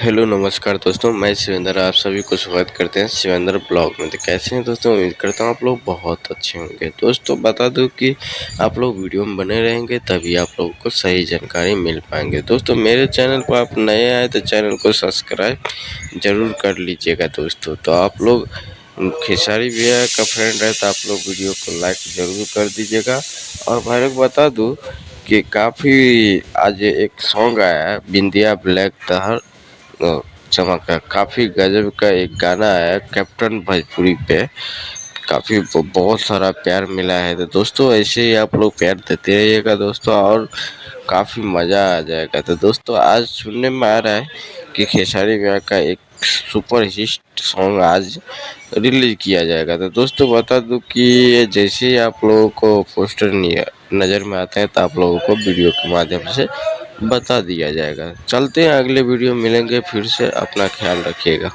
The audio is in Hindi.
हेलो नमस्कार दोस्तों, मैं शिवेंद्र आप सभी को स्वागत करते हैं शिवेंद्र ब्लॉग में। तो कैसे हैं दोस्तों? उम्मीद करता हूँ आप लोग बहुत अच्छे होंगे। दोस्तों बता दूं कि आप लोग वीडियो में बने रहेंगे तभी आप लोगों को सही जानकारी मिल पाएंगे। दोस्तों मेरे चैनल पर आप नए आए तो चैनल को सब्सक्राइब जरूर कर लीजिएगा। दोस्तों तो आप लोग खेसारी भैया का फ्रेंड है तो आप लोग वीडियो को लाइक ज़रूर कर दीजिएगा। और भाई लोग बता दूं कि काफ़ी आज एक सॉन्ग आया है बिंदिया ब्लैक दहर चमका, काफ़ी गजब का एक गाना है कैप्टन भोजपुरी पे। काफ़ी बहुत सारा प्यार मिला है। तो दोस्तों ऐसे ही आप लोग प्यार देते रहिएगा दोस्तों, और काफ़ी मज़ा आ जाएगा। तो दोस्तों आज सुनने में आ रहा है कि खेसारी भैया का एक सुपर हिट सॉन्ग आज रिलीज किया जाएगा। तो दोस्तों बता दूं कि जैसे ही आप लोगों को पोस्टर नज़र में आते हैं तो आप लोगों को वीडियो के माध्यम से बता दिया जाएगा। चलते हैं अगले वीडियो मिलेंगे फिर से, अपना ख्याल रखिएगा।